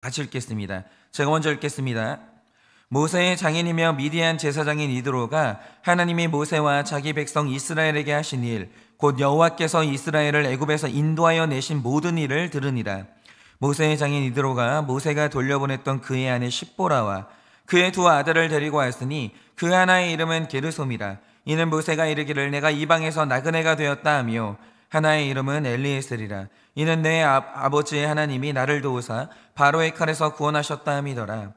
같이 읽겠습니다. 제가 먼저 읽겠습니다. 모세의 장인이며 미디안 제사장인 이드로가 하나님이 모세와 자기 백성 이스라엘에게 하신 일, 곧 여호와께서 이스라엘을 애굽에서 인도하여 내신 모든 일을 들으니라. 모세의 장인 이드로가 모세가 돌려보냈던 그의 아내 십보라와 그의 두 아들을 데리고 왔으니 그 하나의 이름은 게르솜이라. 이는 모세가 이르기를 내가 이방에서 나그네가 되었다 하며, 하나의 이름은 엘리에셀이라. 이는 내 아버지의 하나님이 나를 도우사 바로의 칼에서 구원하셨다 함이더라.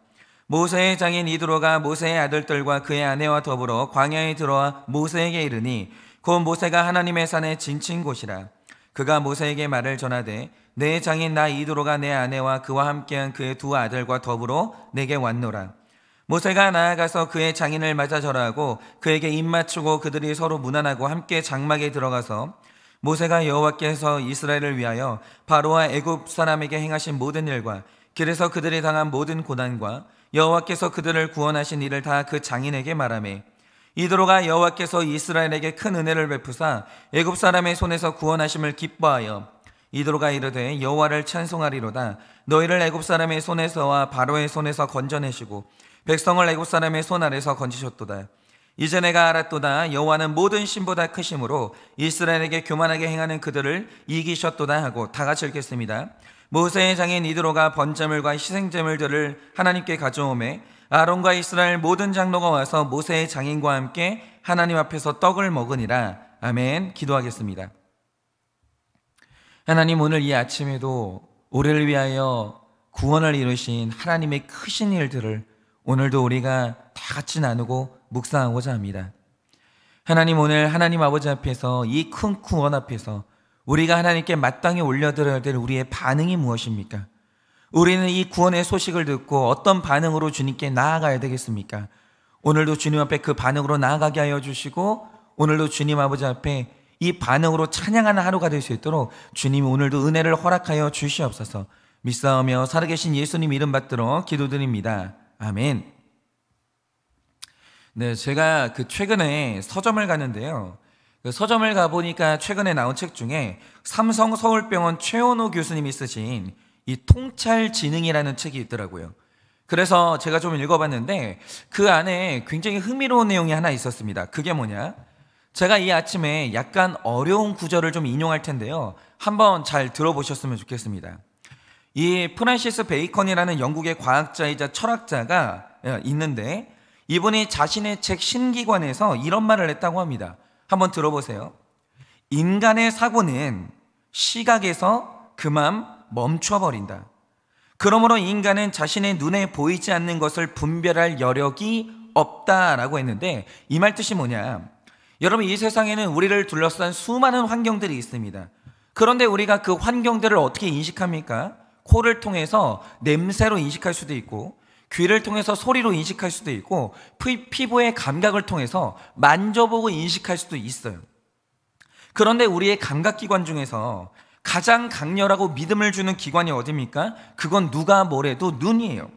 모세의 장인 이드로가 모세의 아들들과 그의 아내와 더불어 광야에 들어와 모세에게 이르니 곧 모세가 하나님의 산에 진친 곳이라. 그가 모세에게 말을 전하되 내 장인 나 이드로가 내 아내와 그와 함께한 그의 두 아들과 더불어 내게 왔노라. 모세가 나아가서 그의 장인을 맞아 절하고 그에게 입맞추고 그들이 서로 문안하고 함께 장막에 들어가서 모세가 여호와께서 이스라엘을 위하여 바로와 애굽 사람에게 행하신 모든 일과 길에서 그들이 당한 모든 고난과 여호와께서 그들을 구원하신 일을 다 그 장인에게 말하매, 이드로가 여호와께서 이스라엘에게 큰 은혜를 베푸사 애굽 사람의 손에서 구원하심을 기뻐하여 이드로가 이르되 여호와를 찬송하리로다. 너희를 애굽 사람의 손에서와 바로의 손에서 건져내시고 백성을 애굽 사람의 손 아래서 건지셨도다. 이제 내가 알았도다. 여호와는 모든 신보다 크심으로 이스라엘에게 교만하게 행하는 그들을 이기셨도다 하고 다 같이 읽겠습니다. 모세의 장인 이드로가 번제물과 희생제물들을 하나님께 가져오매 아론과 이스라엘 모든 장로가 와서 모세의 장인과 함께 하나님 앞에서 떡을 먹으니라. 아멘. 기도하겠습니다. 하나님, 오늘 이 아침에도 우리를 위하여 구원을 이루신 하나님의 크신 일들을 오늘도 우리가 다 같이 나누고 묵상하고자 합니다. 하나님, 오늘 하나님 아버지 앞에서 이 큰 구원 앞에서 우리가 하나님께 마땅히 올려드려야 될 우리의 반응이 무엇입니까? 우리는 이 구원의 소식을 듣고 어떤 반응으로 주님께 나아가야 되겠습니까? 오늘도 주님 앞에 그 반응으로 나아가게 하여 주시고, 오늘도 주님 아버지 앞에 이 반응으로 찬양하는 하루가 될 수 있도록 주님 오늘도 은혜를 허락하여 주시옵소서. 믿사오며 살아계신 예수님 이름 받들어 기도드립니다. 아멘. 네, 제가 최근에 서점을 갔는데요. 서점을 가보니까 최근에 나온 책 중에 삼성 서울병원 최원호 교수님이 쓰신 이 통찰지능이라는 책이 있더라고요. 그래서 제가 좀 읽어봤는데 그 안에 굉장히 흥미로운 내용이 하나 있었습니다. 그게 뭐냐? 제가 이 아침에 약간 어려운 구절을 좀 인용할 텐데요. 한번 잘 들어보셨으면 좋겠습니다. 이 프란시스 베이컨이라는 영국의 과학자이자 철학자가 있는데 이분이 자신의 책 신기관에서 이런 말을 했다고 합니다. 한번 들어보세요. 인간의 사고는 시각에서 그만 멈춰버린다. 그러므로 인간은 자신의 눈에 보이지 않는 것을 분별할 여력이 없다라고 했는데 이 말 뜻이 뭐냐? 여러분, 이 세상에는 우리를 둘러싼 수많은 환경들이 있습니다. 그런데 우리가 그 환경들을 어떻게 인식합니까? 코를 통해서 냄새로 인식할 수도 있고, 귀를 통해서 소리로 인식할 수도 있고, 피부의 감각을 통해서 만져보고 인식할 수도 있어요. 그런데 우리의 감각기관 중에서 가장 강렬하고 믿음을 주는 기관이 어디입니까? 그건 누가 뭐래도 눈이에요.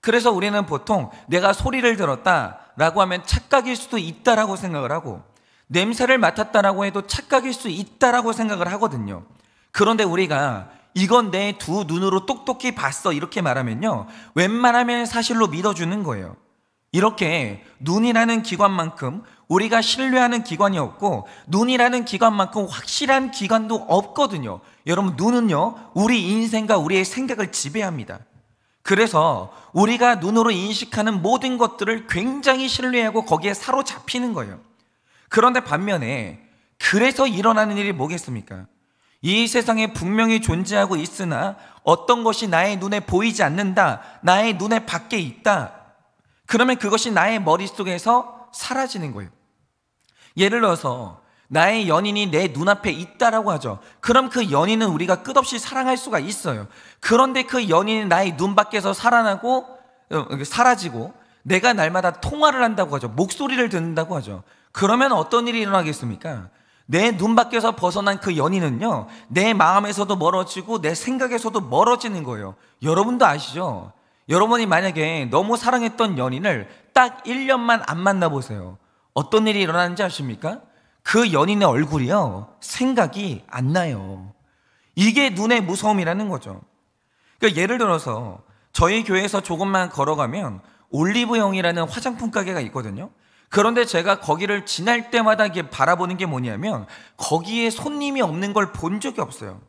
그래서 우리는 보통 내가 소리를 들었다라고 하면 착각일 수도 있다라고 생각을 하고, 냄새를 맡았다라고 해도 착각일 수 있다라고 생각을 하거든요. 그런데 우리가 이건 내 두 눈으로 똑똑히 봤어 이렇게 말하면요, 웬만하면 사실로 믿어주는 거예요. 이렇게 눈이라는 기관만큼 우리가 신뢰하는 기관이 없고, 눈이라는 기관만큼 확실한 기관도 없거든요. 여러분, 눈은요 우리 인생과 우리의 생각을 지배합니다. 그래서 우리가 눈으로 인식하는 모든 것들을 굉장히 신뢰하고 거기에 사로잡히는 거예요. 그런데 반면에 그래서 일어나는 일이 뭐겠습니까? 이 세상에 분명히 존재하고 있으나 어떤 것이 나의 눈에 보이지 않는다, 나의 눈에 밖에 있다, 그러면 그것이 나의 머릿속에서 사라지는 거예요. 예를 들어서 나의 연인이 내 눈앞에 있다라고 하죠. 그럼 그 연인은 우리가 끝없이 사랑할 수가 있어요. 그런데 그 연인이 나의 눈 밖에서 사라지고 내가 날마다 통화를 한다고 하죠. 목소리를 듣는다고 하죠. 그러면 어떤 일이 일어나겠습니까? 내 눈 밖에서 벗어난 그 연인은요, 내 마음에서도 멀어지고 내 생각에서도 멀어지는 거예요. 여러분도 아시죠? 여러분이 만약에 너무 사랑했던 연인을 딱 1년만 안 만나보세요. 어떤 일이 일어나는지 아십니까? 그 연인의 얼굴이요, 생각이 안 나요. 이게 눈의 무서움이라는 거죠. 그러니까 예를 들어서 저희 교회에서 조금만 걸어가면 올리브영이라는 화장품 가게가 있거든요. 그런데 제가 거기를 지날 때마다 바라보는 게 뭐냐면 거기에 손님이 없는 걸 본 적이 없어요.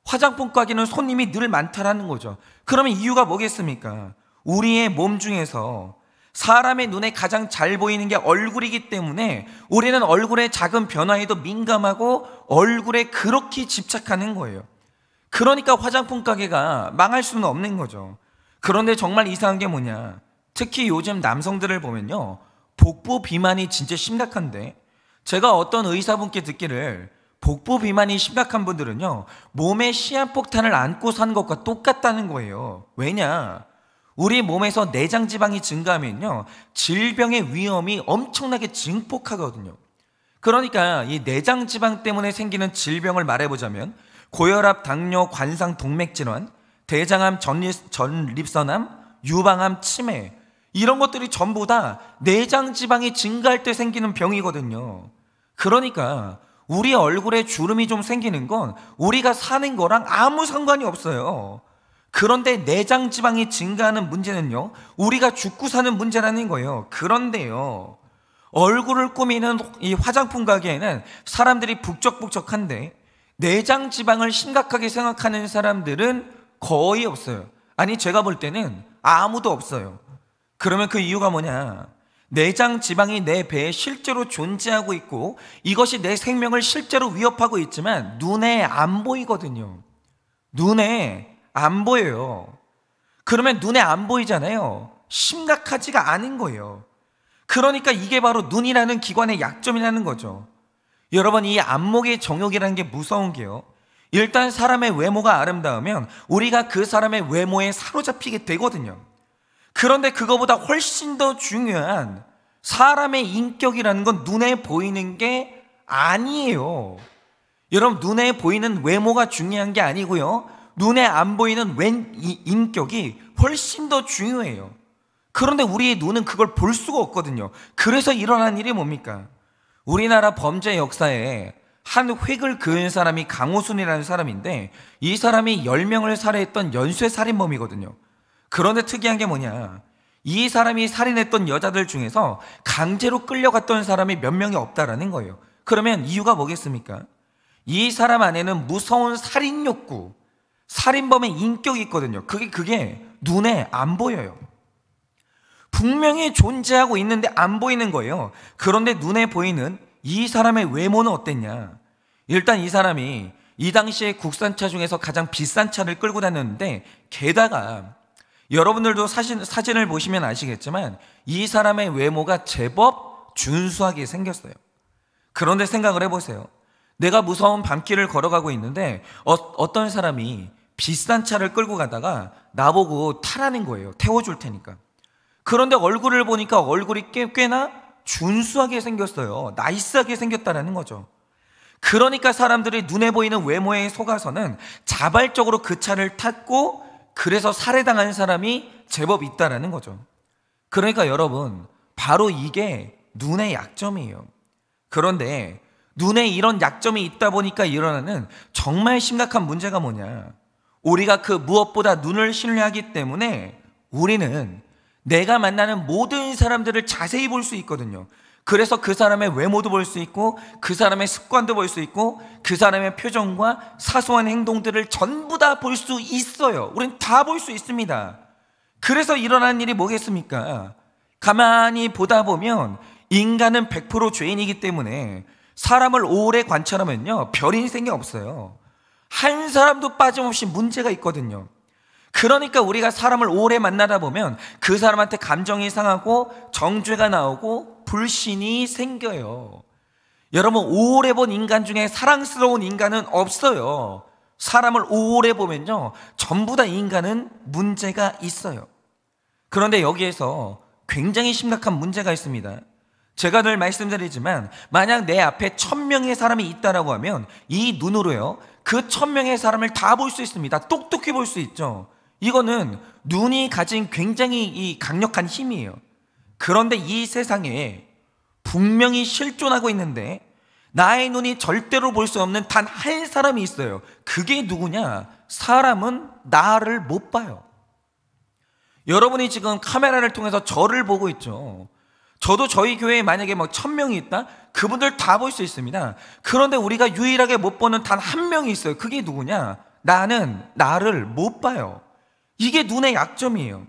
화장품 가게는 손님이 늘 많다라는 거죠. 그러면 이유가 뭐겠습니까? 우리의 몸 중에서 사람의 눈에 가장 잘 보이는 게 얼굴이기 때문에 우리는 얼굴의 작은 변화에도 민감하고 얼굴에 그렇게 집착하는 거예요. 그러니까 화장품 가게가 망할 수는 없는 거죠. 그런데 정말 이상한 게 뭐냐, 특히 요즘 남성들을 보면요, 복부 비만이 진짜 심각한데, 제가 어떤 의사분께 듣기를 복부 비만이 심각한 분들은요 몸에 시한폭탄을 안고 사는 것과 똑같다는 거예요. 왜냐, 우리 몸에서 내장 지방이 증가하면요 질병의 위험이 엄청나게 증폭하거든요. 그러니까 이 내장 지방 때문에 생기는 질병을 말해보자면 고혈압, 당뇨, 관상, 동맥질환, 대장암, 전립선암, 유방암, 치매, 이런 것들이 전부 다 내장 지방이 증가할 때 생기는 병이거든요. 그러니까 우리 얼굴에 주름이 좀 생기는 건 우리가 사는 거랑 아무 상관이 없어요. 그런데 내장 지방이 증가하는 문제는요 우리가 죽고 사는 문제라는 거예요. 그런데요, 얼굴을 꾸미는 이 화장품 가게에는 사람들이 북적북적한데 내장 지방을 심각하게 생각하는 사람들은 거의 없어요. 아니, 제가 볼 때는 아무도 없어요. 그러면 그 이유가 뭐냐, 내장 지방이 내 배에 실제로 존재하고 있고 이것이 내 생명을 실제로 위협하고 있지만 눈에 안 보이거든요. 눈에 안 보여요. 그러면 눈에 안 보이잖아요. 심각하지가 않은 거예요. 그러니까 이게 바로 눈이라는 기관의 약점이라는 거죠. 여러분, 이 안목의 정욕이라는 게 무서운 게요, 일단 사람의 외모가 아름다우면 우리가 그 사람의 외모에 사로잡히게 되거든요. 그런데 그거보다 훨씬 더 중요한 사람의 인격이라는 건 눈에 보이는 게 아니에요. 여러분, 눈에 보이는 외모가 중요한 게 아니고요, 눈에 안 보이는 인격이 훨씬 더 중요해요. 그런데 우리의 눈은 그걸 볼 수가 없거든요. 그래서 일어난 일이 뭡니까? 우리나라 범죄 역사에 한 획을 그은 사람이 강호순이라는 사람인데, 이 사람이 10명을 살해했던 연쇄 살인범이거든요. 그런데 특이한 게 뭐냐, 이 사람이 살인했던 여자들 중에서 강제로 끌려갔던 사람이 몇 명이 없다라는 거예요. 그러면 이유가 뭐겠습니까? 이 사람 안에는 무서운 살인 욕구, 살인범의 인격이 있거든요. 그게 눈에 안 보여요. 분명히 존재하고 있는데 안 보이는 거예요. 그런데 눈에 보이는 이 사람의 외모는 어땠냐? 일단 이 사람이 이 당시에 국산차 중에서 가장 비싼 차를 끌고 다녔는데, 게다가 여러분들도 사진을 보시면 아시겠지만 이 사람의 외모가 제법 준수하게 생겼어요. 그런데 생각을 해보세요. 내가 무서운 밤길을 걸어가고 있는데 어떤 사람이 비싼 차를 끌고 가다가 나보고 타라는 거예요. 태워줄 테니까. 그런데 얼굴을 보니까 얼굴이 꽤나 준수하게 생겼어요. 나이스하게 생겼다라는 거죠. 그러니까 사람들이 눈에 보이는 외모에 속아서는 자발적으로 그 차를 탔고, 그래서 살해당한 사람이 제법 있다라는 거죠. 그러니까 여러분, 바로 이게 눈의 약점이에요. 그런데 눈에 이런 약점이 있다 보니까 일어나는 정말 심각한 문제가 뭐냐, 우리가 그 무엇보다 눈을 신뢰하기 때문에 우리는 내가 만나는 모든 사람들을 자세히 볼 수 있거든요. 그래서 그 사람의 외모도 볼 수 있고 그 사람의 습관도 볼 수 있고 그 사람의 표정과 사소한 행동들을 전부 다 볼 수 있어요. 우린 다 볼 수 있습니다. 그래서 일어나는 일이 뭐겠습니까? 가만히 보다 보면 인간은 100% 죄인이기 때문에 사람을 오래 관찰하면요 별 인생이 없어요. 한 사람도 빠짐없이 문제가 있거든요. 그러니까 우리가 사람을 오래 만나다 보면 그 사람한테 감정이 상하고 정죄가 나오고 불신이 생겨요. 여러분, 오래 본 인간 중에 사랑스러운 인간은 없어요. 사람을 오래 보면요 전부 다 인간은 문제가 있어요. 그런데 여기에서 굉장히 심각한 문제가 있습니다. 제가 늘 말씀드리지만 만약 내 앞에 1000명의 사람이 있다라고 하면 이 눈으로요 그 1000명의 사람을 다 볼 수 있습니다. 똑똑히 볼 수 있죠. 이거는 눈이 가진 굉장히 이 강력한 힘이에요. 그런데 이 세상에 분명히 실존하고 있는데 나의 눈이 절대로 볼 수 없는 단 한 사람이 있어요. 그게 누구냐? 사람은 나를 못 봐요. 여러분이 지금 카메라를 통해서 저를 보고 있죠. 저도 저희 교회에 만약에 1000명이 있다? 그분들 다 볼 수 있습니다. 그런데 우리가 유일하게 못 보는 단 한 명이 있어요. 그게 누구냐? 나는 나를 못 봐요. 이게 눈의 약점이에요.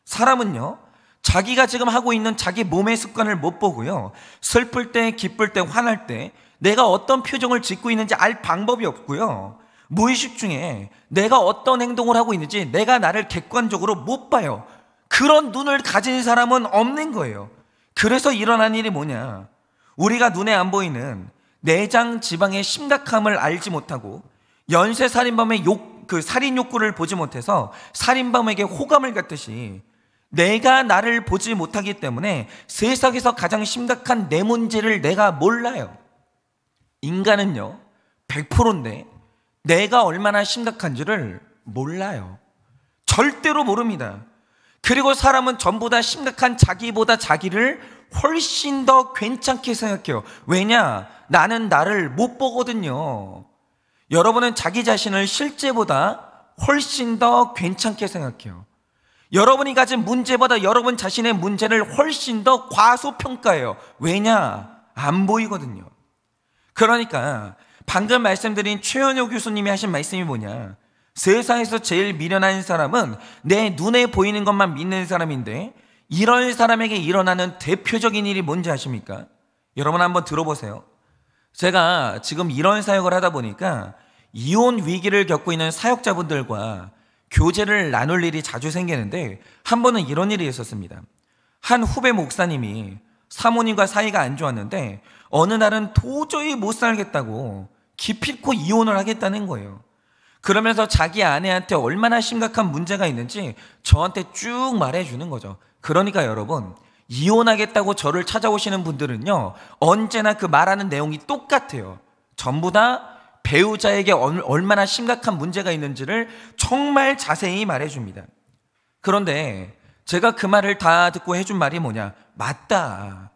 사람은요, 자기가 지금 하고 있는 자기 몸의 습관을 못 보고요, 슬플 때, 기쁠 때, 화날 때 내가 어떤 표정을 짓고 있는지 알 방법이 없고요, 무의식 중에 내가 어떤 행동을 하고 있는지 내가 나를 객관적으로 못 봐요. 그런 눈을 가진 사람은 없는 거예요. 그래서 일어난 일이 뭐냐? 우리가 눈에 안 보이는 내장 지방의 심각함을 알지 못하고 연쇄 살인범의 살인 욕구를 보지 못해서 살인범에게 호감을 갖듯이 내가 나를 보지 못하기 때문에 세상에서 가장 심각한 내 문제를 내가 몰라요. 인간은요, 100%인데 내가 얼마나 심각한지를 몰라요. 절대로 모릅니다. 그리고 사람은 전부 다 심각한 자기보다 자기를 훨씬 더 괜찮게 생각해요. 왜냐? 나는 나를 못 보거든요. 여러분은 자기 자신을 실제보다 훨씬 더 괜찮게 생각해요. 여러분이 가진 문제보다 여러분 자신의 문제를 훨씬 더 과소평가해요. 왜냐? 안 보이거든요. 그러니까 방금 말씀드린 최현효 교수님이 하신 말씀이 뭐냐? 세상에서 제일 미련한 사람은 내 눈에 보이는 것만 믿는 사람인데, 이런 사람에게 일어나는 대표적인 일이 뭔지 아십니까? 여러분 한번 들어보세요. 제가 지금 이런 사역을 하다 보니까 이혼 위기를 겪고 있는 사역자분들과 교제를 나눌 일이 자주 생기는데, 한 번은 이런 일이 있었습니다. 한 후배 목사님이 사모님과 사이가 안 좋았는데 어느 날은 도저히 못 살겠다고 기필코 이혼을 하겠다는 거예요. 그러면서 자기 아내한테 얼마나 심각한 문제가 있는지 저한테 쭉 말해주는 거죠. 그러니까 여러분, 이혼하겠다고 저를 찾아오시는 분들은요, 언제나 그 말하는 내용이 똑같아요. 전부 다 배우자에게 얼마나 심각한 문제가 있는지를 정말 자세히 말해줍니다. 그런데 제가 그 말을 다 듣고 해준 말이 뭐냐? 맞다.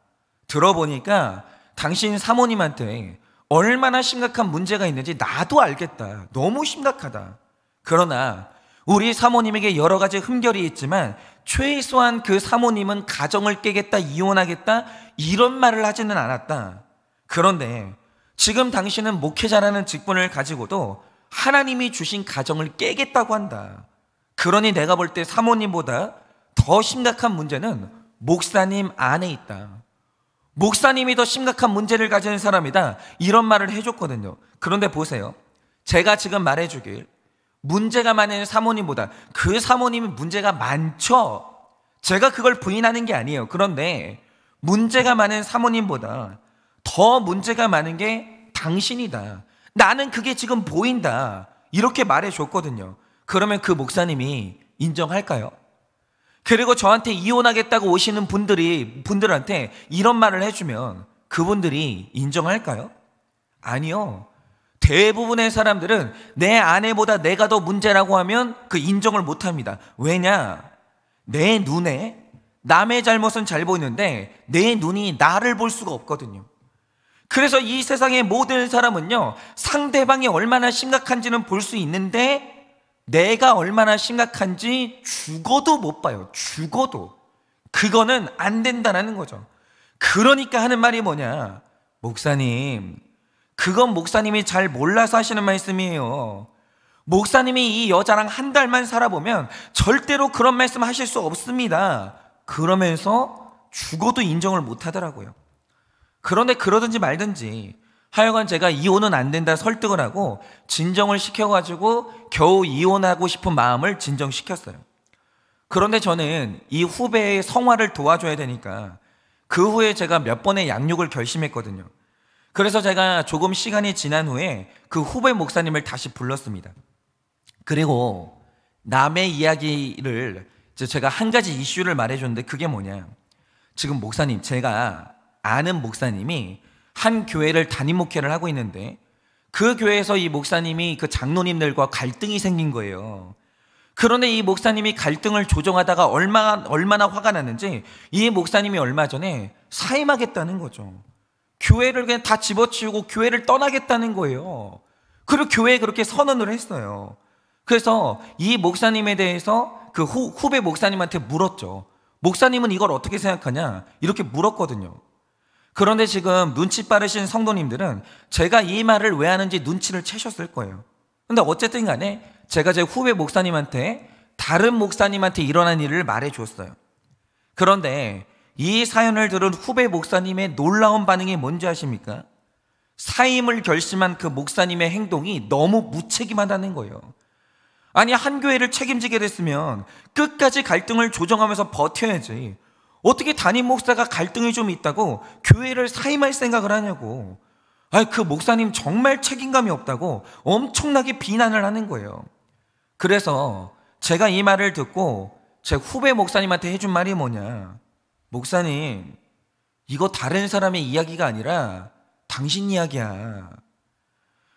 들어보니까 당신 사모님한테 얼마나 심각한 문제가 있는지 나도 알겠다. 너무 심각하다. 그러나 우리 사모님에게 여러 가지 흠결이 있지만 최소한 그 사모님은 가정을 깨겠다, 이혼하겠다, 이런 말을 하지는 않았다. 그런데 지금 당신은 목회자라는 직분을 가지고도 하나님이 주신 가정을 깨겠다고 한다. 그러니 내가 볼 때 사모님보다 더 심각한 문제는 목사님 안에 있다. 목사님이 더 심각한 문제를 가진 사람이다. 이런 말을 해줬거든요. 그런데 보세요. 제가 지금 말해주길, 문제가 많은 사모님보다 그 사모님이 문제가 많죠. 제가 그걸 부인하는 게 아니에요. 그런데 문제가 많은 사모님보다 더 문제가 많은 게 당신이다. 나는 그게 지금 보인다. 이렇게 말해줬거든요. 그러면 그 목사님이 인정할까요? 그리고 저한테 이혼하겠다고 오시는 분들한테 이런 말을 해주면 그분들이 인정할까요? 아니요. 대부분의 사람들은 내 아내보다 내가 더 문제라고 하면 그 인정을 못합니다. 왜냐? 내 눈에 남의 잘못은 잘 보이는데 내 눈이 나를 볼 수가 없거든요. 그래서 이 세상의 모든 사람은요, 상대방이 얼마나 심각한지는 볼 수 있는데 내가 얼마나 심각한지 죽어도 못 봐요. 죽어도. 그거는 안 된다는 거죠. 그러니까 하는 말이 뭐냐? 목사님, 그건 목사님이 잘 몰라서 하시는 말씀이에요. 목사님이 이 여자랑 한 달만 살아보면 절대로 그런 말씀 하실 수 없습니다. 그러면서 죽어도 인정을 못 하더라고요. 그런데 그러든지 말든지 하여간 제가 이혼은 안 된다 설득을 하고 진정을 시켜가지고 겨우 이혼하고 싶은 마음을 진정시켰어요. 그런데 저는 이 후배의 성화를 도와줘야 되니까 그 후에 제가 몇 번의 양육을 결심했거든요. 그래서 제가 조금 시간이 지난 후에 그 후배 목사님을 다시 불렀습니다. 그리고 남의 이야기를 제가 한 가지 이슈를 말해줬는데 그게 뭐냐? 지금 목사님, 제가 아는 목사님이 한 교회를 담임 목회를 하고 있는데 그 교회에서 이 목사님이 그 장로님들과 갈등이 생긴 거예요. 그런데 이 목사님이 갈등을 조정하다가 얼마나 화가 났는지 이 목사님이 얼마 전에 사임하겠다는 거죠. 교회를 그냥 다 집어치우고 교회를 떠나겠다는 거예요. 그리고 교회에 그렇게 선언을 했어요. 그래서 이 목사님에 대해서 그 후배 목사님한테 물었죠. 목사님은 이걸 어떻게 생각하냐? 이렇게 물었거든요. 그런데 지금 눈치 빠르신 성도님들은 제가 이 말을 왜 하는지 눈치를 채셨을 거예요. 근데 어쨌든 간에 제가 제 후배 목사님한테 다른 목사님한테 일어난 일을 말해 줬어요. 그런데 이 사연을 들은 후배 목사님의 놀라운 반응이 뭔지 아십니까? 사임을 결심한 그 목사님의 행동이 너무 무책임하다는 거예요. 아니, 한 교회를 책임지게 됐으면 끝까지 갈등을 조정하면서 버텨야지. 어떻게 담임 목사가 갈등이 좀 있다고 교회를 사임할 생각을 하냐고. 아니, 그 목사님 정말 책임감이 없다고 엄청나게 비난을 하는 거예요. 그래서 제가 이 말을 듣고 제 후배 목사님한테 해준 말이 뭐냐? 목사님, 이거 다른 사람의 이야기가 아니라 당신 이야기야.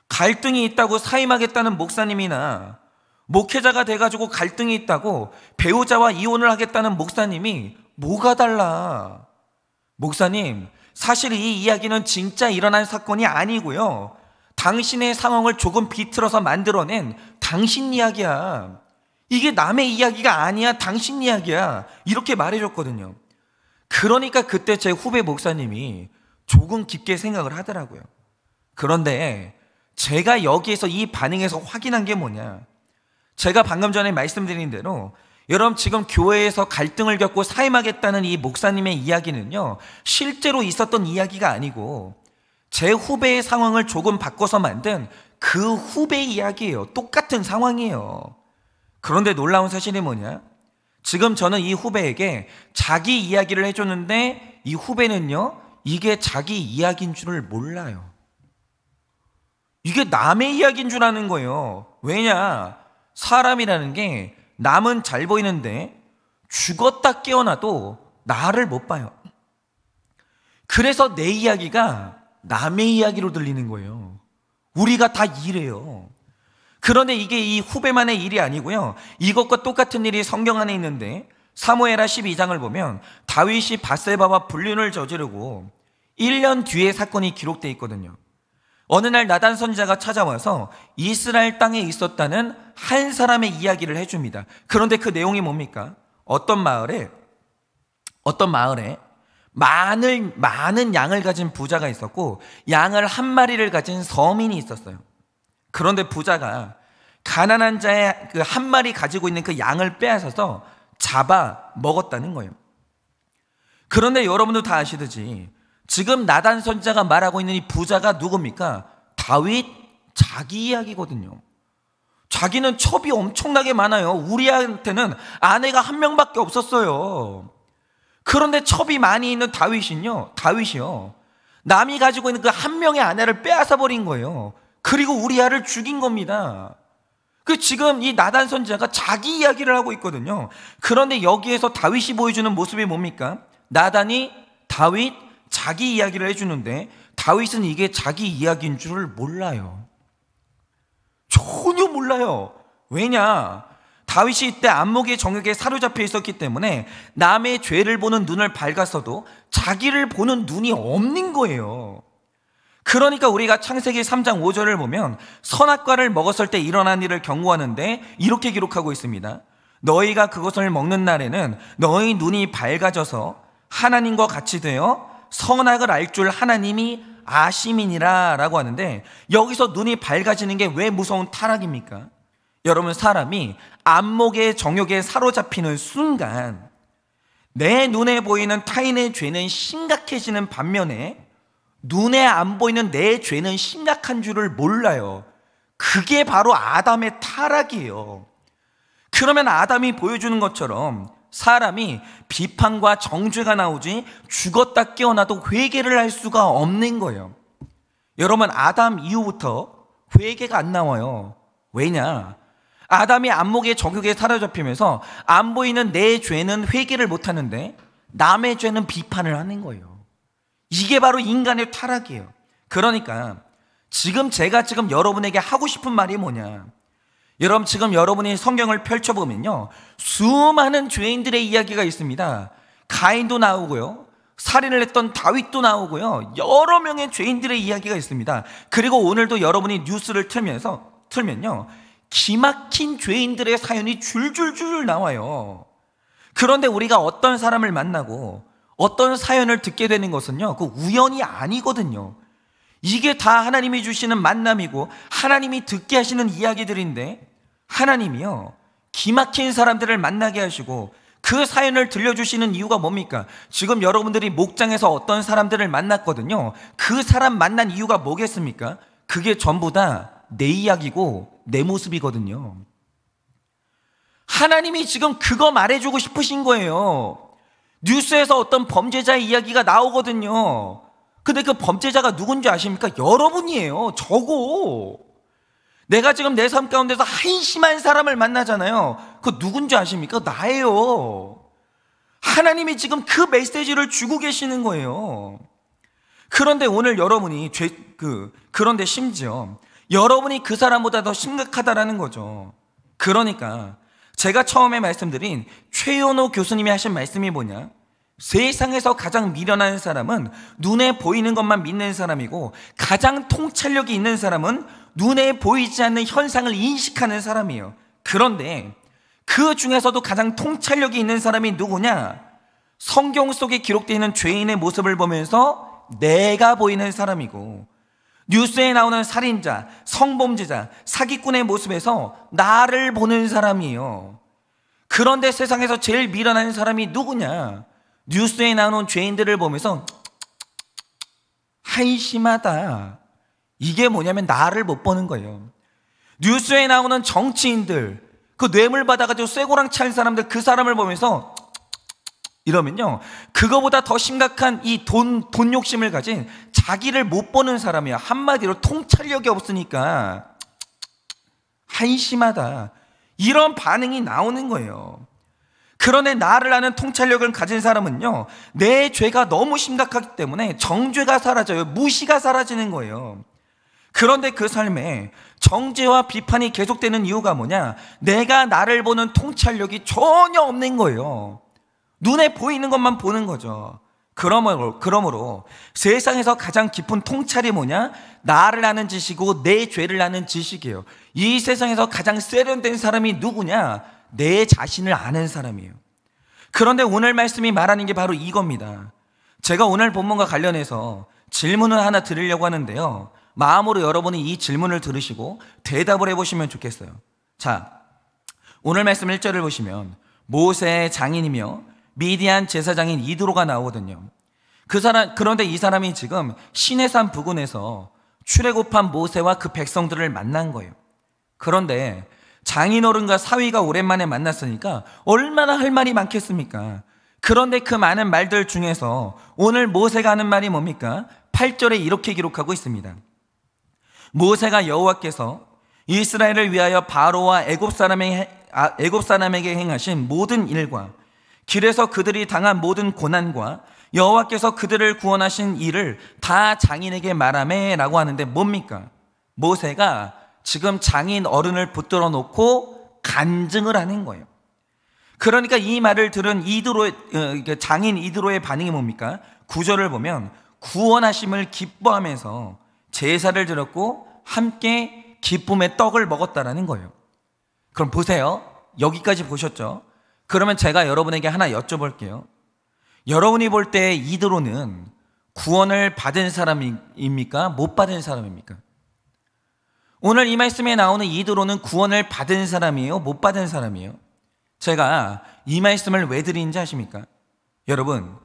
갈등이 있다고 사임하겠다는 목사님이나 목회자가 돼가지고 갈등이 있다고 배우자와 이혼을 하겠다는 목사님이 뭐가 달라? 목사님, 사실 이 이야기는 진짜 일어난 사건이 아니고요, 당신의 상황을 조금 비틀어서 만들어낸 당신 이야기야. 이게 남의 이야기가 아니야, 당신 이야기야. 이렇게 말해줬거든요. 그러니까 그때 제 후배 목사님이 조금 깊게 생각을 하더라고요. 그런데 제가 여기에서 이 반응에서 확인한 게 뭐냐? 제가 방금 전에 말씀드린 대로 여러분, 지금 교회에서 갈등을 겪고 사임하겠다는 이 목사님의 이야기는요, 실제로 있었던 이야기가 아니고 제 후배의 상황을 조금 바꿔서 만든 그 후배의 이야기예요. 똑같은 상황이에요. 그런데 놀라운 사실이 뭐냐? 지금 저는 이 후배에게 자기 이야기를 해줬는데 이 후배는요, 이게 자기 이야기인 줄을 몰라요. 이게 남의 이야기인 줄 아는 거예요. 왜냐? 사람이라는 게 남은 잘 보이는데 죽었다 깨어나도 나를 못 봐요. 그래서 내 이야기가 남의 이야기로 들리는 거예요. 우리가 다 이래요. 그런데 이게 이 후배만의 일이 아니고요, 이것과 똑같은 일이 성경 안에 있는데 사무엘하 12장을 보면 다윗이 밧세바와 불륜을 저지르고 1년 뒤에 사건이 기록되어 있거든요. 어느 날 나단 선지자가 찾아와서 이스라엘 땅에 있었다는 한 사람의 이야기를 해줍니다. 그런데 그 내용이 뭡니까? 어떤 마을에 많은 양을 가진 부자가 있었고 양을 한 마리를 가진 서민이 있었어요. 그런데 부자가 가난한 자의 그 한 마리 가지고 있는 그 양을 빼앗아서 잡아 먹었다는 거예요. 그런데 여러분도 다 아시듯이 지금 나단 선지자가 말하고 있는 이 부자가 누굽니까? 다윗 자기 이야기거든요. 자기는 첩이 엄청나게 많아요. 우리한테는 아내가 한 명밖에 없었어요. 그런데 첩이 많이 있는 다윗이요, 남이 가지고 있는 그 한 명의 아내를 빼앗아 버린 거예요. 그리고 우리아를 죽인 겁니다. 그 지금 이 나단 선지자가 자기 이야기를 하고 있거든요. 그런데 여기에서 다윗이 보여주는 모습이 뭡니까? 나단이 다윗 자기 이야기를 해주는데 다윗은 이게 자기 이야기인 줄을 몰라요. 전혀 몰라요. 왜냐? 다윗이 이때 안목의 정욕에 사로잡혀 있었기 때문에 남의 죄를 보는 눈을 밝았어도 자기를 보는 눈이 없는 거예요. 그러니까 우리가 창세기 3장 5절을 보면 선악과를 먹었을 때 일어난 일을 경고하는데 이렇게 기록하고 있습니다. 너희가 그것을 먹는 날에는 너희 눈이 밝아져서 하나님과 같이 되어 선악을 알 줄 하나님이 아심이니라 라고 하는데, 여기서 눈이 밝아지는 게 왜 무서운 타락입니까? 여러분, 사람이 안목의 정욕에 사로잡히는 순간 내 눈에 보이는 타인의 죄는 심각해지는 반면에 눈에 안 보이는 내 죄는 심각한 줄을 몰라요. 그게 바로 아담의 타락이에요. 그러면 아담이 보여주는 것처럼 사람이 비판과 정죄가 나오지 죽었다 깨어나도 회개를 할 수가 없는 거예요. 여러분, 아담 이후부터 회개가 안 나와요. 왜냐? 아담이 안목의 정욕에 사로잡히면서 안 보이는 내 죄는 회개를 못 하는데 남의 죄는 비판을 하는 거예요. 이게 바로 인간의 타락이에요. 그러니까 제가 여러분에게 하고 싶은 말이 뭐냐? 여러분, 지금 여러분이 성경을 펼쳐보면요, 수많은 죄인들의 이야기가 있습니다. 가인도 나오고요, 살인을 했던 다윗도 나오고요. 여러 명의 죄인들의 이야기가 있습니다. 그리고 오늘도 여러분이 뉴스를 틀면요, 기막힌 죄인들의 사연이 줄줄줄 나와요. 그런데 우리가 어떤 사람을 만나고 어떤 사연을 듣게 되는 것은요, 그 우연이 아니거든요. 이게 다 하나님이 주시는 만남이고 하나님이 듣게 하시는 이야기들인데, 하나님이요, 기막힌 사람들을 만나게 하시고 그 사연을 들려주시는 이유가 뭡니까? 지금 여러분들이 목장에서 어떤 사람들을 만났거든요. 그 사람 만난 이유가 뭐겠습니까? 그게 전부 다 내 이야기고 내 모습이거든요. 하나님이 지금 그거 말해주고 싶으신 거예요. 뉴스에서 어떤 범죄자의 이야기가 나오거든요. 근데 그 범죄자가 누군지 아십니까? 여러분이에요. 저고. 내가 지금 내 삶 가운데서 한심한 사람을 만나잖아요. 그 누군지 아십니까? 나예요. 하나님이 지금 그 메시지를 주고 계시는 거예요. 그런데 오늘 여러분이 그런데 심지어 여러분이 그 사람보다 더 심각하다라는 거죠. 그러니까 제가 처음에 말씀드린 최연호 교수님이 하신 말씀이 뭐냐? 세상에서 가장 미련한 사람은 눈에 보이는 것만 믿는 사람이고, 가장 통찰력이 있는 사람은 눈에 보이지 않는 현상을 인식하는 사람이에요. 그런데 그 중에서도 가장 통찰력이 있는 사람이 누구냐? 성경 속에 기록되어 있는 죄인의 모습을 보면서 내가 보이는 사람이고, 뉴스에 나오는 살인자, 성범죄자, 사기꾼의 모습에서 나를 보는 사람이에요. 그런데 세상에서 제일 미련한 사람이 누구냐? 뉴스에 나오는 죄인들을 보면서 한심하다, 이게 뭐냐면 나를 못 보는 거예요. 뉴스에 나오는 정치인들, 그 뇌물 받아가지고 쇠고랑 찬 사람들, 그 사람을 보면서 이러면요, 그거보다 더 심각한 이 돈 욕심을 가진 자기를 못 보는 사람이야. 한마디로 통찰력이 없으니까 한심하다, 이런 반응이 나오는 거예요. 그런데 나를 아는 통찰력을 가진 사람은요, 내 죄가 너무 심각하기 때문에 정죄가 사라져요. 무시가 사라지는 거예요. 그런데 그 삶에 정죄와 비판이 계속되는 이유가 뭐냐? 내가 나를 보는 통찰력이 전혀 없는 거예요. 눈에 보이는 것만 보는 거죠. 그러므로 세상에서 가장 깊은 통찰이 뭐냐? 나를 아는 지식이고 내 죄를 아는 지식이에요. 이 세상에서 가장 세련된 사람이 누구냐? 내 자신을 아는 사람이에요. 그런데 오늘 말씀이 말하는 게 바로 이겁니다. 제가 오늘 본문과 관련해서 질문을 하나 드리려고 하는데요, 마음으로 여러분이 이 질문을 들으시고 대답을 해보시면 좋겠어요. 자, 오늘 말씀 1절을 보시면 모세의 장인이며 미디안 제사장인 이드로가 나오거든요. 그런데 이 사람이 지금 시내산 부근에서 출애굽한 모세와 그 백성들을 만난 거예요. 그런데 장인어른과 사위가 오랜만에 만났으니까 얼마나 할 말이 많겠습니까? 그런데 그 많은 말들 중에서 오늘 모세가 하는 말이 뭡니까? 8절에 이렇게 기록하고 있습니다. 모세가 여호와께서 이스라엘을 위하여 바로와 애굽 사람에게 행하신 모든 일과 길에서 그들이 당한 모든 고난과 여호와께서 그들을 구원하신 일을 다 장인에게 말하매 라고 하는데, 뭡니까? 모세가 지금 장인 어른을 붙들어 놓고 간증을 하는 거예요. 그러니까 이 말을 들은 장인 이드로의 반응이 뭡니까? 9절을 보면 구원하심을 기뻐하면서 제사를 드렸고 함께 기쁨의 떡을 먹었다라는 거예요. 그럼 보세요. 여기까지 보셨죠? 그러면 제가 여러분에게 하나 여쭤볼게요. 여러분이 볼 때 이드로는 구원을 받은 사람입니까? 못 받은 사람입니까? 오늘 이 말씀에 나오는 이드로는 구원을 받은 사람이에요? 못 받은 사람이에요? 제가 이 말씀을 왜 드리는지 아십니까? 여러분,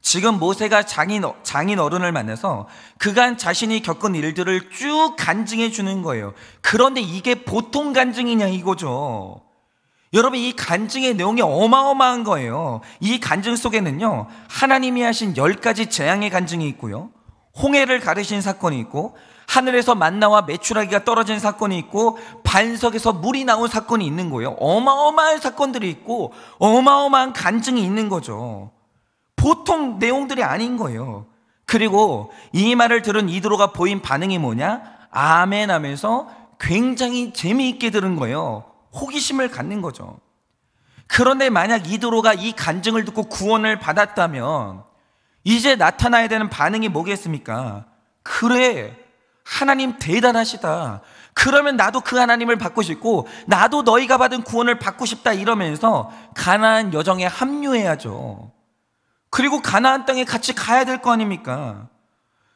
지금 모세가 장인 어른을 만나서 그간 자신이 겪은 일들을 쭉 간증해 주는 거예요. 그런데 이게 보통 간증이냐 이거죠. 여러분, 이 간증의 내용이 어마어마한 거예요. 이 간증 속에는요, 하나님이 하신 10가지 재앙의 간증이 있고요, 홍해를 가르신 사건이 있고, 하늘에서 만나와 메추라기가 떨어진 사건이 있고, 반석에서 물이 나온 사건이 있는 거예요. 어마어마한 사건들이 있고 어마어마한 간증이 있는 거죠. 보통 내용들이 아닌 거예요. 그리고 이 말을 들은 이드로가 보인 반응이 뭐냐? 아멘 하면서 굉장히 재미있게 들은 거예요. 호기심을 갖는 거죠. 그런데 만약 이드로가 이 간증을 듣고 구원을 받았다면 이제 나타나야 되는 반응이 뭐겠습니까? 그래, 하나님 대단하시다. 그러면 나도 그 하나님을 받고 싶고 나도 너희가 받은 구원을 받고 싶다 이러면서 가나안 여정에 합류해야죠. 그리고 가나안 땅에 같이 가야 될 거 아닙니까?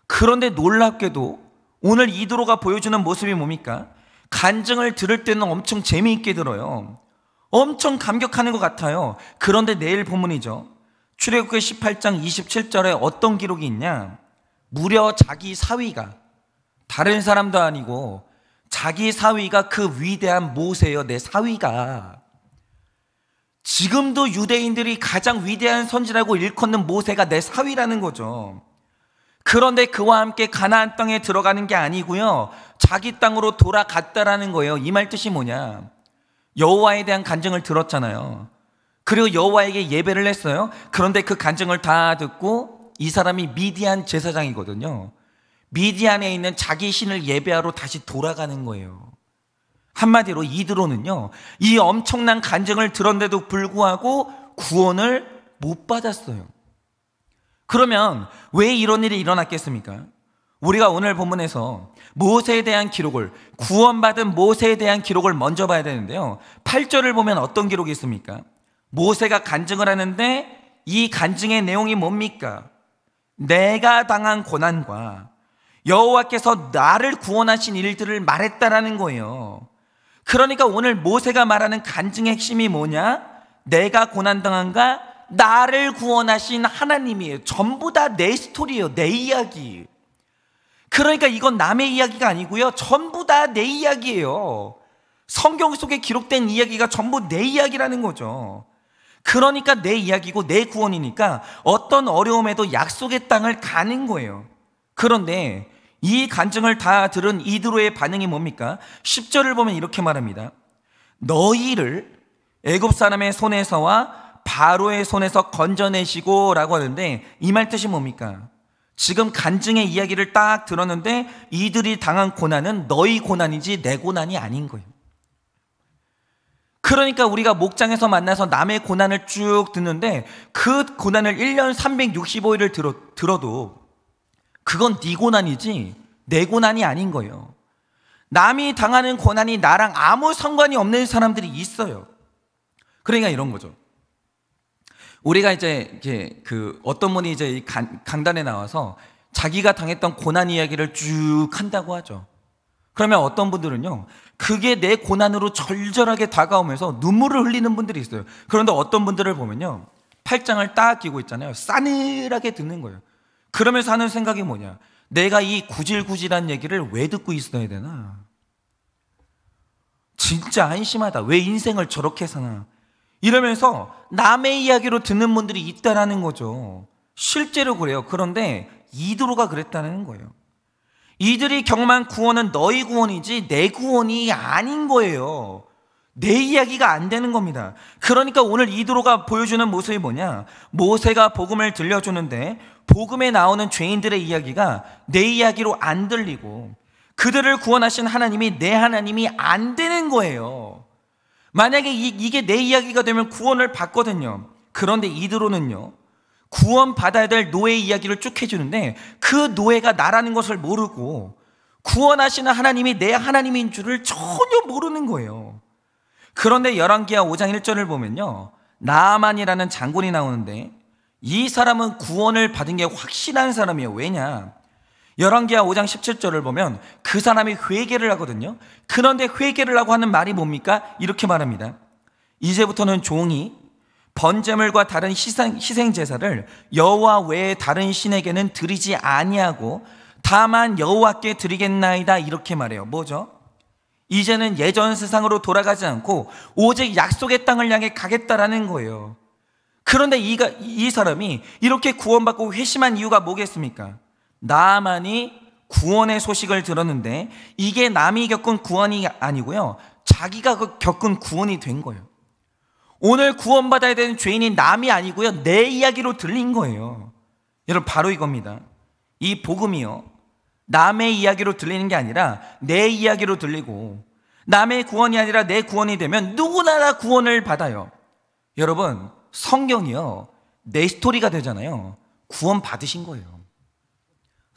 그런데 놀랍게도 오늘 이드로가 보여주는 모습이 뭡니까? 간증을 들을 때는 엄청 재미있게 들어요. 엄청 감격하는 것 같아요. 그런데 내일 본문이죠. 출애굽기 18장 27절에 어떤 기록이 있냐? 무려 자기 사위가, 다른 사람도 아니고 자기 사위가 그 위대한 모세요. 내 사위가. 지금도 유대인들이 가장 위대한 선지라고 일컫는 모세가 내 사위라는 거죠. 그런데 그와 함께 가나안 땅에 들어가는 게 아니고요, 자기 땅으로 돌아갔다라는 거예요. 이 말 뜻이 뭐냐? 여호와에 대한 간증을 들었잖아요. 그리고 여호와에게 예배를 했어요. 그런데 그 간증을 다 듣고 이 사람이 미디안 제사장이거든요. 미디안에 있는 자기 신을 예배하러 다시 돌아가는 거예요. 한마디로 이드로는요, 이 엄청난 간증을 들었는데도 불구하고 구원을 못 받았어요. 그러면 왜 이런 일이 일어났겠습니까? 우리가 오늘 본문에서 모세에 대한 기록을, 구원받은 모세에 대한 기록을 먼저 봐야 되는데요, 8절을 보면 어떤 기록이 있습니까? 모세가 간증을 하는데 이 간증의 내용이 뭡니까? 내가 당한 고난과 여호와께서 나를 구원하신 일들을 말했다라는 거예요. 그러니까 오늘 모세가 말하는 간증의 핵심이 뭐냐? 내가 고난당한가? 나를 구원하신 하나님이에요. 전부 다 내 스토리예요. 내 이야기. 그러니까 이건 남의 이야기가 아니고요, 전부 다 내 이야기예요. 성경 속에 기록된 이야기가 전부 내 이야기라는 거죠. 그러니까 내 이야기고 내 구원이니까 어떤 어려움에도 약속의 땅을 가는 거예요. 그런데 이 간증을 다 들은 이드로의 반응이 뭡니까? 10절을 보면 이렇게 말합니다. 너희를 애굽 사람의 손에서와 바로의 손에서 건져내시고 라고 하는데, 이 말 뜻이 뭡니까? 지금 간증의 이야기를 딱 들었는데 이들이 당한 고난은 너희 고난이지 내 고난이 아닌 거예요. 그러니까 우리가 목장에서 만나서 남의 고난을 쭉 듣는데 그 고난을 1년 365일을 들어도 그건 네 고난이지 내 고난이 아닌 거예요. 남이 당하는 고난이 나랑 아무 상관이 없는 사람들이 있어요. 그러니까 이런 거죠. 우리가 이제 어떤 분이 이제 이 강단에 나와서 자기가 당했던 고난 이야기를 쭉 한다고 하죠. 그러면 어떤 분들은요, 그게 내 고난으로 절절하게 다가오면서 눈물을 흘리는 분들이 있어요. 그런데 어떤 분들을 보면요, 팔짱을 딱 끼고 있잖아요. 싸늘하게 듣는 거예요. 그러면서 하는 생각이 뭐냐? 내가 이 구질구질한 얘기를 왜 듣고 있어야 되나? 진짜 안심하다. 왜 인생을 저렇게 사나? 이러면서 남의 이야기로 듣는 분들이 있다라는 거죠. 실제로 그래요. 그런데 이드로가 그랬다는 거예요. 이들이 경험한 구원은 너희 구원이지 내 구원이 아닌 거예요. 내 이야기가 안 되는 겁니다. 그러니까 오늘 이드로가 보여주는 모습이 뭐냐? 모세가 복음을 들려주는데 복음에 나오는 죄인들의 이야기가 내 이야기로 안 들리고 그들을 구원하신 하나님이 내 하나님이 안 되는 거예요. 만약에 이게 내 이야기가 되면 구원을 받거든요. 그런데 이드로는요, 구원 받아야 될 노예의 이야기를 쭉 해주는데 그 노예가 나라는 것을 모르고 구원하시는 하나님이 내 하나님인 줄을 전혀 모르는 거예요. 그런데 열왕기하 5장 1절을 보면요, 나아만이라는 장군이 나오는데 이 사람은 구원을 받은 게 확실한 사람이에요. 왜냐? 열왕기하 5장 17절을 보면 그 사람이 회개를 하거든요. 그런데 회개를 하고 하는 말이 뭡니까? 이렇게 말합니다. 이제부터는 종이 번제물과 다른 희생 제사를 여호와 외에 다른 신에게는 드리지 아니하고 다만 여호와께 드리겠나이다. 이렇게 말해요. 뭐죠? 이제는 예전 세상으로 돌아가지 않고 오직 약속의 땅을 향해 가겠다라는 거예요. 그런데 이 사람이 이렇게 구원받고 회심한 이유가 뭐겠습니까? 나아만이 구원의 소식을 들었는데 이게 남이 겪은 구원이 아니고요, 자기가 겪은 구원이 된 거예요. 오늘 구원받아야 되는 죄인이 남이 아니고요, 내 이야기로 들린 거예요. 여러분, 바로 이겁니다. 이 복음이요, 남의 이야기로 들리는 게 아니라 내 이야기로 들리고 남의 구원이 아니라 내 구원이 되면 누구나 다 구원을 받아요. 여러분, 성경이요, 내 스토리가 되잖아요. 구원 받으신 거예요.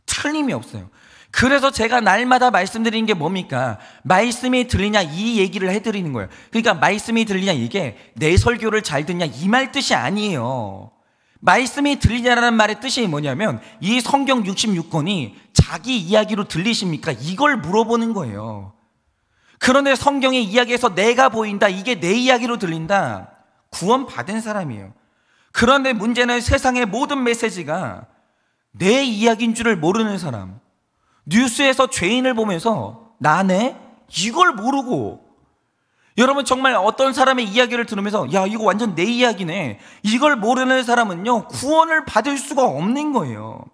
틀림이 없어요. 그래서 제가 날마다 말씀드리는 게 뭡니까? 말씀이 들리냐 이 얘기를 해드리는 거예요. 그러니까 말씀이 들리냐 이게 내 설교를 잘 듣냐 이 말 뜻이 아니에요. 말씀이 들리냐라는 말의 뜻이 뭐냐면 이 성경 66권이 자기 이야기로 들리십니까? 이걸 물어보는 거예요. 그런데 성경의 이야기에서 내가 보인다, 이게 내 이야기로 들린다, 구원 받은 사람이에요. 그런데 문제는 세상의 모든 메시지가 내 이야기인 줄을 모르는 사람, 뉴스에서 죄인을 보면서 나네? 이걸 모르고, 여러분 정말 어떤 사람의 이야기를 들으면서 야 이거 완전 내 이야기네, 이걸 모르는 사람은요 구원을 받을 수가 없는 거예요.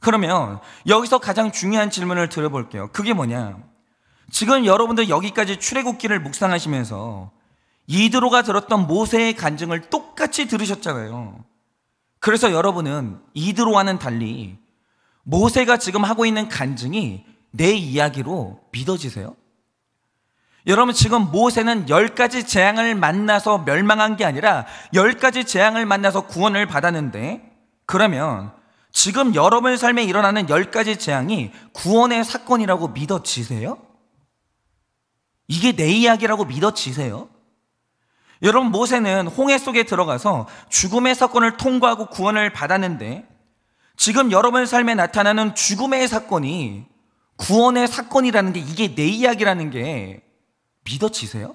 그러면 여기서 가장 중요한 질문을 드려볼게요. 그게 뭐냐? 지금 여러분들 여기까지 출애굽기를 묵상하시면서 이드로가 들었던 모세의 간증을 똑같이 들으셨잖아요. 그래서 여러분은 이드로와는 달리 모세가 지금 하고 있는 간증이 내 이야기로 믿어지세요? 여러분 지금 모세는 10가지 재앙을 만나서 멸망한 게 아니라 10가지 재앙을 만나서 구원을 받았는데, 그러면 지금 여러분 삶에 일어나는 10가지 재앙이 구원의 사건이라고 믿어지세요? 이게 내 이야기라고 믿어지세요? 여러분 모세는 홍해 속에 들어가서 죽음의 사건을 통과하고 구원을 받았는데, 지금 여러분 삶에 나타나는 죽음의 사건이 구원의 사건이라는 게, 이게 내 이야기라는 게 믿어지세요?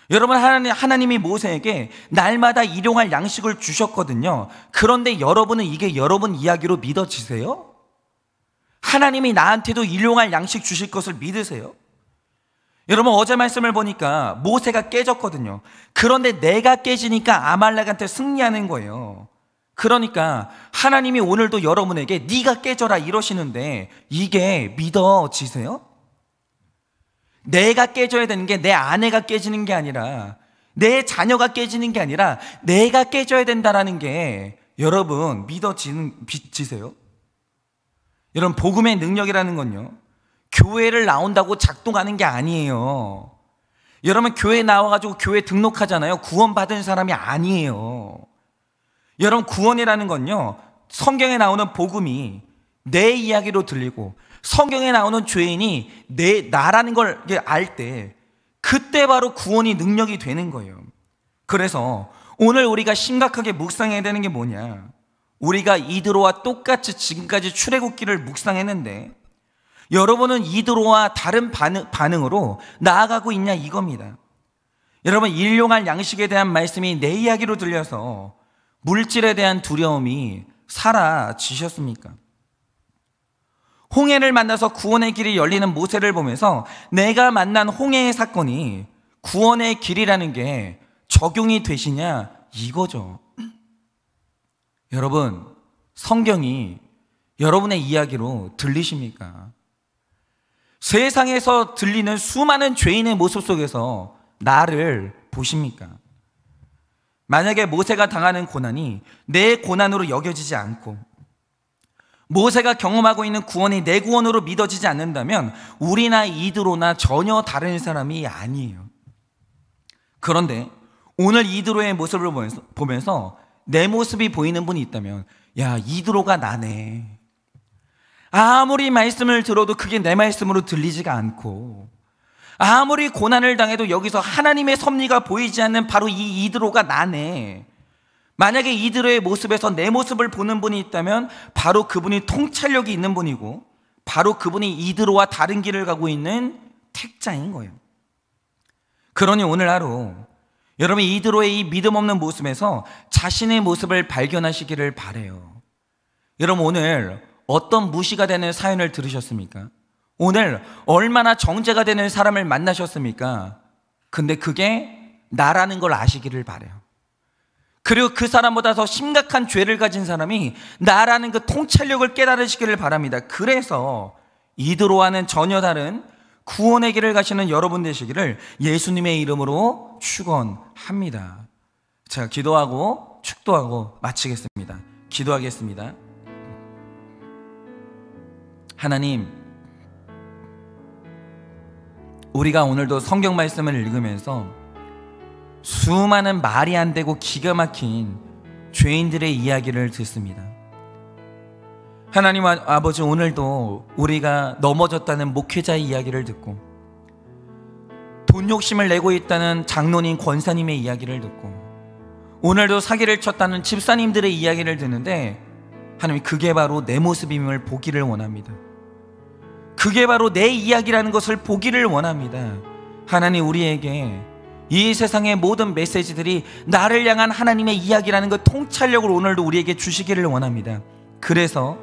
여러분 하나님이 모세에게 날마다 일용할 양식을 주셨거든요. 그런데 여러분은 이게 여러분 이야기로 믿어지세요? 하나님이 나한테도 일용할 양식 주실 것을 믿으세요? 여러분 어제 말씀을 보니까 모세가 깨졌거든요. 그런데 내가 깨지니까 아말렉한테 승리하는 거예요. 그러니까 하나님이 오늘도 여러분에게 네가 깨져라 이러시는데 이게 믿어지세요? 내가 깨져야 되는 게 내 아내가 깨지는 게 아니라, 내 자녀가 깨지는 게 아니라 내가 깨져야 된다는 게 여러분 믿어지세요? 여러분 복음의 능력이라는 건요 교회를 나온다고 작동하는 게 아니에요. 여러분 교회 나와가지고 교회 등록하잖아요. 구원받은 사람이 아니에요. 여러분 구원이라는 건요 성경에 나오는 복음이 내 이야기로 들리고 성경에 나오는 죄인이 나라는 걸 알 때, 그때 바로 구원이 능력이 되는 거예요. 그래서 오늘 우리가 심각하게 묵상해야 되는 게 뭐냐, 우리가 이드로와 똑같이 지금까지 출애굽기를 묵상했는데 여러분은 이드로와 다른 반응으로 나아가고 있냐 이겁니다. 여러분 일용할 양식에 대한 말씀이 내 이야기로 들려서 물질에 대한 두려움이 사라지셨습니까? 홍해를 만나서 구원의 길이 열리는 모세를 보면서 내가 만난 홍해의 사건이 구원의 길이라는 게 적용이 되시냐 이거죠. 여러분 성경이 여러분의 이야기로 들리십니까? 세상에서 들리는 수많은 죄인의 모습 속에서 나를 보십니까? 만약에 모세가 당하는 고난이 내 고난으로 여겨지지 않고 모세가 경험하고 있는 구원이 내 구원으로 믿어지지 않는다면 우리나 이드로나 전혀 다른 사람이 아니에요. 그런데 오늘 이드로의 모습을 보면서 내 모습이 보이는 분이 있다면 야 이드로가 나네, 아무리 말씀을 들어도 그게 내 말씀으로 들리지가 않고 아무리 고난을 당해도 여기서 하나님의 섭리가 보이지 않는 바로 이 이드로가 나네, 만약에 이드로의 모습에서 내 모습을 보는 분이 있다면 바로 그분이 통찰력이 있는 분이고 바로 그분이 이드로와 다른 길을 가고 있는 택자인 거예요. 그러니 오늘 하루 여러분 이드로의 이 믿음 없는 모습에서 자신의 모습을 발견하시기를 바라요. 여러분 오늘 어떤 무시가 되는 사연을 들으셨습니까? 오늘 얼마나 정죄가 되는 사람을 만나셨습니까? 근데 그게 나라는 걸 아시기를 바라요. 그리고 그 사람보다 더 심각한 죄를 가진 사람이 나라는 그 통찰력을 깨달으시기를 바랍니다. 그래서 이드로와는 전혀 다른 구원의 길을 가시는 여러분 되시기를 예수님의 이름으로 축원합니다. 제가 기도하고 축도하고 마치겠습니다. 기도하겠습니다. 하나님, 우리가 오늘도 성경 말씀을 읽으면서 수많은 말이 안 되고 기가 막힌 죄인들의 이야기를 듣습니다. 하나님 아버지, 오늘도 우리가 넘어졌다는 목회자의 이야기를 듣고 돈 욕심을 내고 있다는 장로님, 권사님의 이야기를 듣고 오늘도 사기를 쳤다는 집사님들의 이야기를 듣는데, 하나님, 그게 바로 내 모습임을 보기를 원합니다. 그게 바로 내 이야기라는 것을 보기를 원합니다. 하나님, 우리에게 이 세상의 모든 메시지들이 나를 향한 하나님의 이야기라는 그 통찰력을 오늘도 우리에게 주시기를 원합니다. 그래서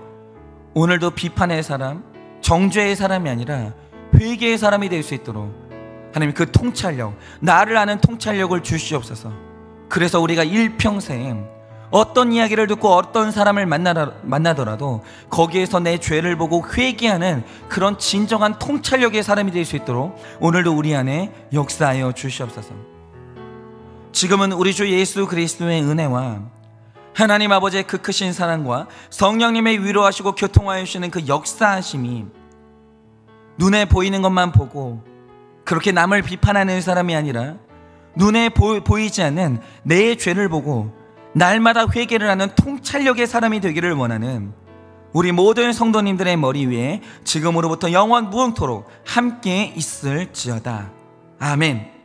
오늘도 비판의 사람, 정죄의 사람이 아니라 회개의 사람이 될 수 있도록 하나님 그 통찰력, 나를 아는 통찰력을 주시옵소서. 그래서 우리가 일평생 어떤 이야기를 듣고 어떤 사람을 만나더라도 거기에서 내 죄를 보고 회개하는 그런 진정한 통찰력의 사람이 될 수 있도록 오늘도 우리 안에 역사하여 주시옵소서. 지금은 우리 주 예수 그리스도의 은혜와 하나님 아버지의 그 크신 사랑과 성령님의 위로하시고 교통하여 주시는 그 역사하심이 눈에 보이는 것만 보고 그렇게 남을 비판하는 사람이 아니라 눈에 보이지 않는 내 죄를 보고 날마다 회개를 하는 통찰력의 사람이 되기를 원하는 우리 모든 성도님들의 머리 위에 지금으로부터 영원 무궁토록 함께 있을지어다. 아멘.